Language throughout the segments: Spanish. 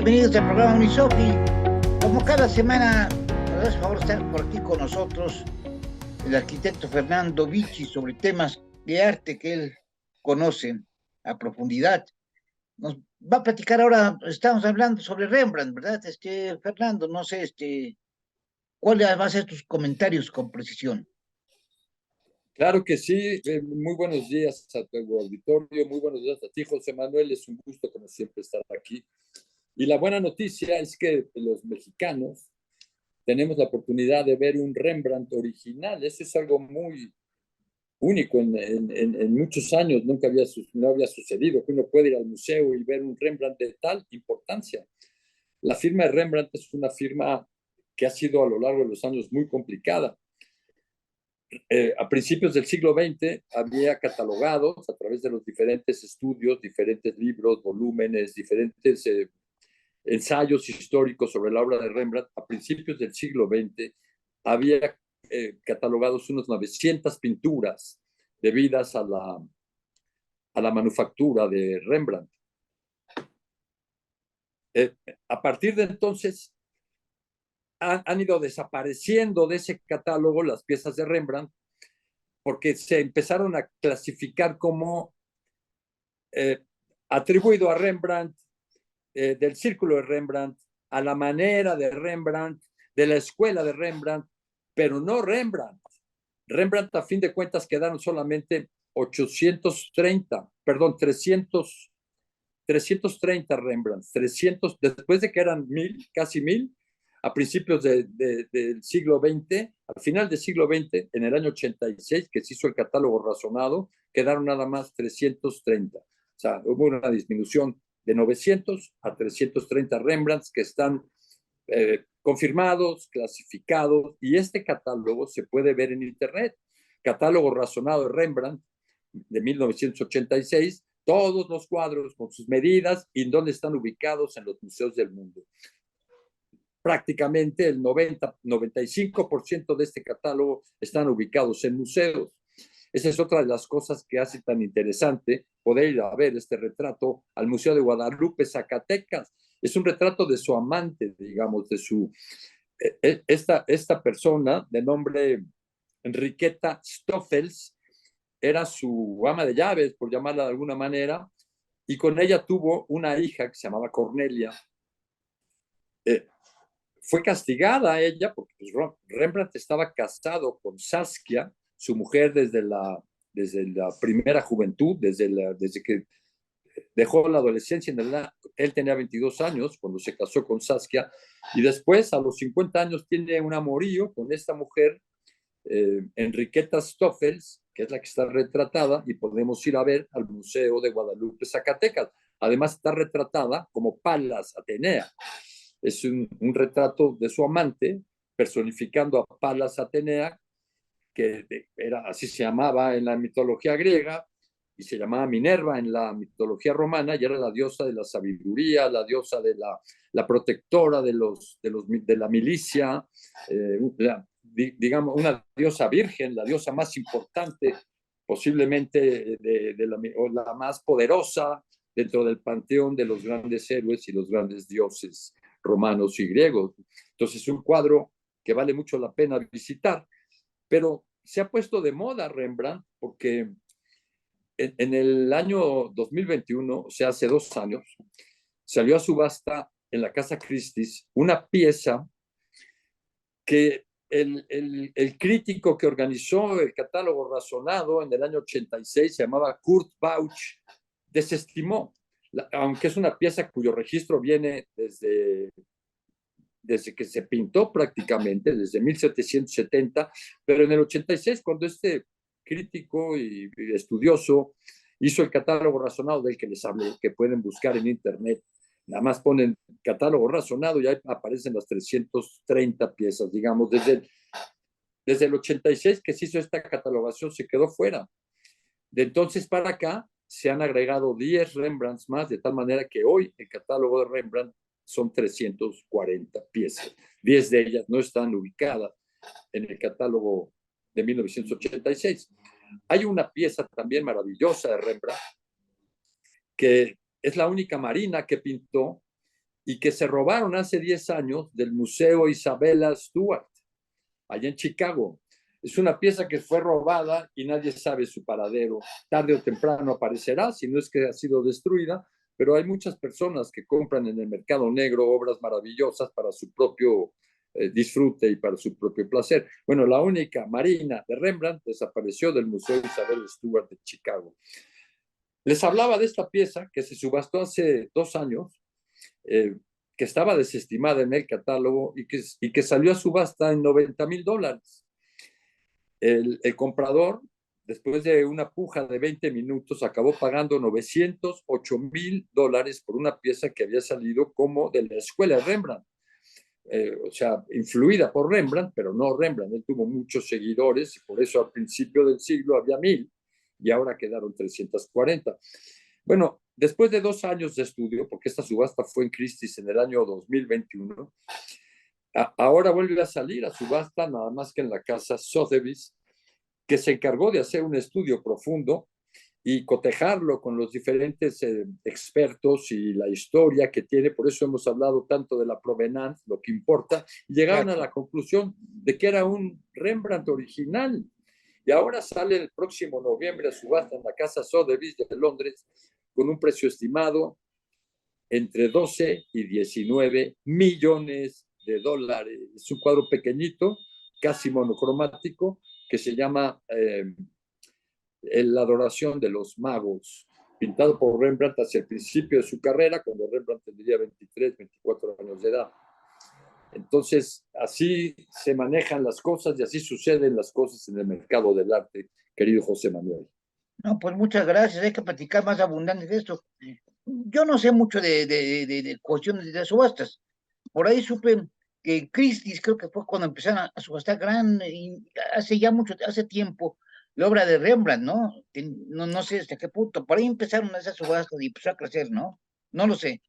Bienvenidos al programa Unisofi. Como cada semana, nos hace favor estar por aquí con nosotros el arquitecto Fernando Vicchi sobre temas de arte que él conoce a profundidad. Nos va a platicar ahora, estamos hablando sobre Rembrandt, ¿verdad? Fernando, no sé, ¿cuáles van a ser tus comentarios con precisión? Claro que sí, muy buenos días a tu auditorio, muy buenos días a ti, José Manuel, es un gusto como siempre estar aquí. Y la buena noticia es que los mexicanos tenemos la oportunidad de ver un Rembrandt original, eso es algo muy único en muchos años, no había sucedido, que uno puede ir al museo y ver un Rembrandt de tal importancia. La firma de Rembrandt es una firma que ha sido a lo largo de los años muy complicada. A principios del siglo XX había catalogados a través de los diferentes estudios, diferentes libros, volúmenes, diferentes ensayos históricos sobre la obra de Rembrandt. A principios del siglo XX había catalogados unos 900 pinturas debidas a la manufactura de Rembrandt. A partir de entonces han ido desapareciendo de ese catálogo las piezas de Rembrandt porque se empezaron a clasificar como atribuido a Rembrandt, del círculo de Rembrandt, a la manera de Rembrandt, de la escuela de Rembrandt, pero no Rembrandt. Rembrandt, a fin de cuentas, quedaron solamente 330 Rembrandts, 300, después de que eran 1000, casi 1000, a principios del siglo XX, al final del siglo XX, en el año 86, que se hizo el catálogo razonado, quedaron nada más 330. O sea, hubo una disminución de 900 a 330 Rembrandts que están confirmados, clasificados, y este catálogo se puede ver en Internet. Catálogo razonado de Rembrandt de 1986, todos los cuadros con sus medidas y dónde están ubicados en los museos del mundo. Prácticamente el 95% de este catálogo están ubicados en museos. Esa es otra de las cosas que hace tan interesante poder ir a ver este retrato al Museo de Guadalupe, Zacatecas. Es un retrato de su amante, digamos, de su... Esta persona de nombre Enriqueta Stoffels era su ama de llaves, por llamarla de alguna manera, y con ella tuvo una hija que se llamaba Cornelia. Fue castigada ella porque pues, Rembrandt estaba casado con Saskia, su mujer desde la primera juventud, desde que dejó la adolescencia. Él tenía 22 años cuando se casó con Saskia, y después a los 50 años tiene un amorío con esta mujer, Enriqueta Stoffels, que es la que está retratada, y podemos ir a ver al Museo de Guadalupe, Zacatecas. Además está retratada como Palas Atenea. Es un retrato de su amante, personificando a Palas Atenea, que así se llamaba en la mitología griega, y se llamaba Minerva en la mitología romana, y era la diosa de la sabiduría, la diosa de la protectora de la milicia, digamos, una diosa virgen, la diosa más importante, posiblemente o la más poderosa dentro del panteón de los grandes héroes y los grandes dioses romanos y griegos. Entonces, un cuadro que vale mucho la pena visitar, pero se ha puesto de moda Rembrandt porque en el año 2021, o sea, hace 2 años, salió a subasta en la Casa Christie's una pieza que el crítico que organizó el catálogo razonado en el año 86, se llamaba Kurt Bauch, desestimó, aunque es una pieza cuyo registro viene desde que se pintó prácticamente, desde 1770, pero en el 86, cuando este crítico y estudioso hizo el catálogo razonado del que les hablé, que pueden buscar en Internet, nada más ponen catálogo razonado y ahí aparecen las 330 piezas, digamos, desde el 86 que se hizo esta catalogación se quedó fuera. De entonces para acá se han agregado 10 Rembrandts más, de tal manera que hoy el catálogo de Rembrandt son 340 piezas. 10 de ellas no están ubicadas en el catálogo de 1986. Hay una pieza también maravillosa de Rembrandt, que es la única marina que pintó, y que se robaron hace 10 años del Museo Isabella Stewart, allá en Chicago. Es una pieza que fue robada y nadie sabe su paradero. Tarde o temprano aparecerá, si no es que ha sido destruida, pero hay muchas personas que compran en el mercado negro obras maravillosas para su propio disfrute y para su propio placer. Bueno, la única Marina de Rembrandt desapareció del Museo Isabel Stewart de Chicago. Les hablaba de esta pieza que se subastó hace 2 años, que estaba desestimada en el catálogo y que salió a subasta en $90,000. El comprador, después de una puja de 20 minutos, acabó pagando $908,000 por una pieza que había salido como de la escuela de Rembrandt. O sea, influida por Rembrandt, pero no Rembrandt. Él tuvo muchos seguidores y por eso al principio del siglo había 1,000 y ahora quedaron 340. Bueno, después de 2 años de estudio, porque esta subasta fue en Christie's en el año 2021, ahora vuelve a salir a subasta, nada más que en la casa Sotheby's, que se encargó de hacer un estudio profundo y cotejarlo con los diferentes expertos y la historia que tiene. Por eso hemos hablado tanto de la provenance, lo que importa, y llegaron a la conclusión de que era un Rembrandt original. Y ahora sale el próximo noviembre a subasta en la casa Sotheby's de Londres con un precio estimado entre 12 y 19 millones de dólares. Es un cuadro pequeñito, casi monocromático, que se llama La adoración de los magos, pintado por Rembrandt hacia el principio de su carrera, cuando Rembrandt tendría 23, 24 años de edad. Entonces, así se manejan las cosas y así suceden las cosas en el mercado del arte, querido José Manuel. No, pues muchas gracias, hay que platicar más abundante de esto. Yo no sé mucho de cuestiones de subastas. Por ahí supe que Christie's, creo que fue cuando empezaron a subastar hace ya hace tiempo, la obra de Rembrandt, ¿no? No sé hasta qué punto. Por ahí empezaron esas subastas y empezó a crecer, ¿no? No lo sé.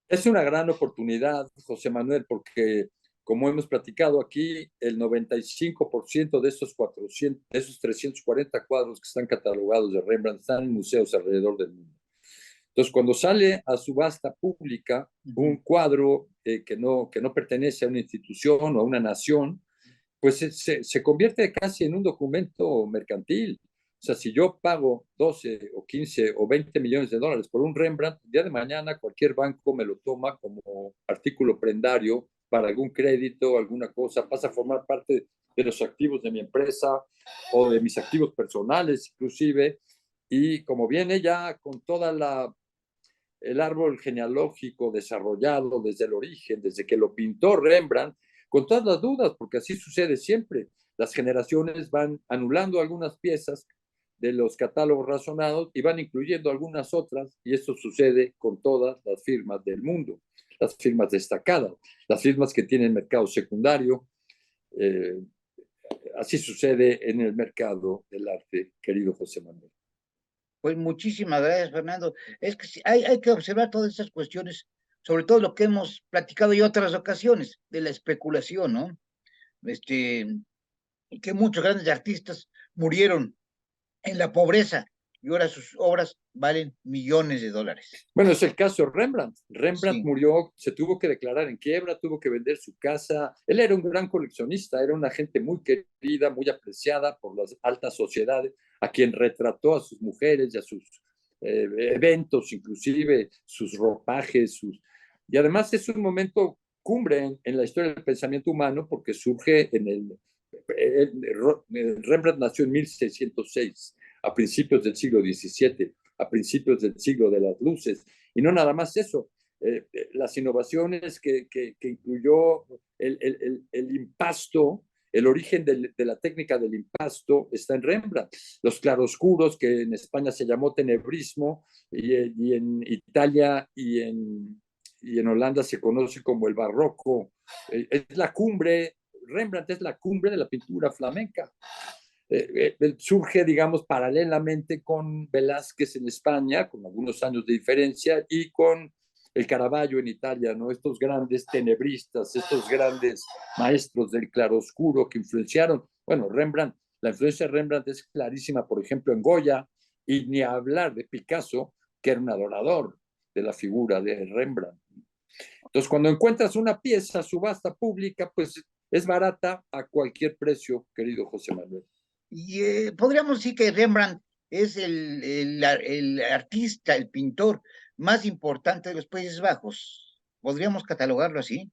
Es una gran oportunidad, José Manuel, porque como hemos platicado aquí, el 95% de de esos 340 cuadros que están catalogados de Rembrandt están en museos alrededor del mundo. Entonces, cuando sale a subasta pública un cuadro que no pertenece a una institución o a una nación, pues se convierte casi en un documento mercantil. O sea, si yo pago 12 o 15 o 20 millones de dólares por un Rembrandt, el día de mañana cualquier banco me lo toma como artículo prendario para algún crédito, alguna cosa, pasa a formar parte de los activos de mi empresa o de mis activos personales inclusive, y como viene ya con toda el árbol genealógico desarrollado desde el origen, desde que lo pintó Rembrandt, con todas las dudas, porque así sucede siempre. Las generaciones van anulando algunas piezas de los catálogos razonados y van incluyendo algunas otras, y esto sucede con todas las firmas del mundo, las firmas destacadas, las firmas que tienen mercado secundario. Eh, Así sucede en el mercado del arte, querido José Manuel. Pues muchísimas gracias, Fernando. Es que sí, hay que observar todas esas cuestiones, sobre todo lo que hemos platicado en otras ocasiones, de la especulación, ¿no? Que muchos grandes artistas murieron en la pobreza y ahora sus obras valen millones de dólares. Bueno, es el caso de Rembrandt. Rembrandt Sí. murió, se tuvo que declarar en quiebra, tuvo que vender su casa. Él era un gran coleccionista, era una gente muy querida, muy apreciada por las altas sociedades, a quien retrató a sus mujeres y a sus eventos, inclusive sus ropajes. Y además es un momento cumbre en la historia del pensamiento humano porque surge Rembrandt nació en 1606, a principios del siglo XVII, a principios del siglo de las luces. Y no nada más eso, las innovaciones que incluyó el impasto, el origen de la técnica del impasto está en Rembrandt. Los claroscuros, que en España se llamó tenebrismo, y en Italia y en Holanda se conoce como el barroco. Es la cumbre, Rembrandt es la cumbre de la pintura flamenca. Surge, digamos, paralelamente con Velázquez en España, con algunos años de diferencia, y con el Caravaggio en Italia, ¿no? Estos grandes tenebristas, estos grandes maestros del claroscuro que influenciaron, bueno, Rembrandt, la influencia de Rembrandt es clarísima, por ejemplo, en Goya, y ni hablar de Picasso, que era un adorador de la figura de Rembrandt. Entonces, cuando encuentras una pieza, subasta pública, pues es barata a cualquier precio, querido José Manuel. Y podríamos decir que Rembrandt es el artista, el pintor más importante de los Países Bajos. ¿Podríamos catalogarlo así?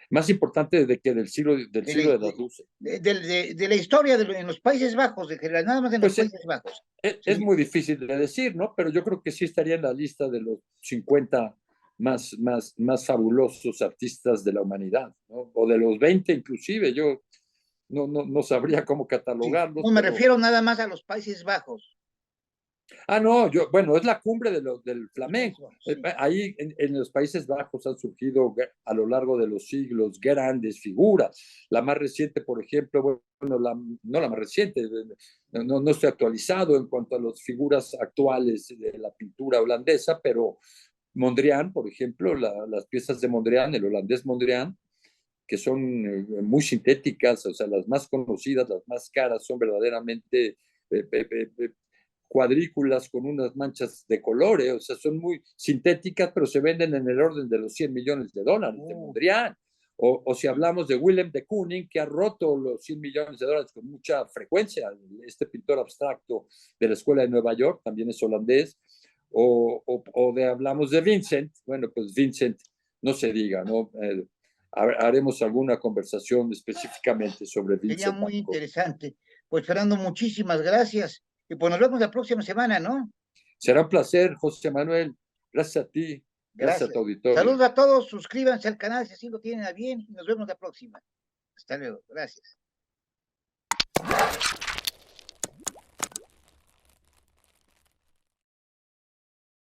Más importante de que del siglo de las luces. De la historia en los Países Bajos, de general, nada más en los Pues Países Bajos. es muy difícil de decir, ¿no? Pero yo creo que sí estaría en la lista de los 50 más fabulosos artistas de la humanidad, ¿no? O de los 20 inclusive, yo no sabría cómo catalogarlos. No me pero... refiero nada más a los Países Bajos. No, bueno, es la cumbre del flamenco. Sí. Ahí en los Países Bajos han surgido a lo largo de los siglos grandes figuras. La más reciente, por ejemplo, bueno, no la más reciente, no estoy actualizado en cuanto a las figuras actuales de la pintura holandesa, pero Mondrian, por ejemplo, las piezas de Mondrian, el holandés Mondrian, que son muy sintéticas, o sea, las más conocidas, las más caras, son verdaderamente cuadrículas con unas manchas de colores, o sea, son muy sintéticas, pero se venden en el orden de los $100 millones de Mondrian. O si hablamos de Willem de Kooning, que ha roto los $100 millones con mucha frecuencia, este pintor abstracto de la Escuela de Nueva York, también es holandés. Hablamos de Vincent, bueno, pues Vincent, no se diga, ¿no? Haremos alguna conversación específicamente sobre Vincent. Sería muy interesante. Pues Fernando, muchísimas gracias. Y pues nos vemos la próxima semana, ¿no? Será un placer, José Manuel. Gracias a ti. Gracias a tu auditorio. Saludos a todos. Suscríbanse al canal si así lo tienen a bien. Y nos vemos la próxima. Hasta luego. Gracias.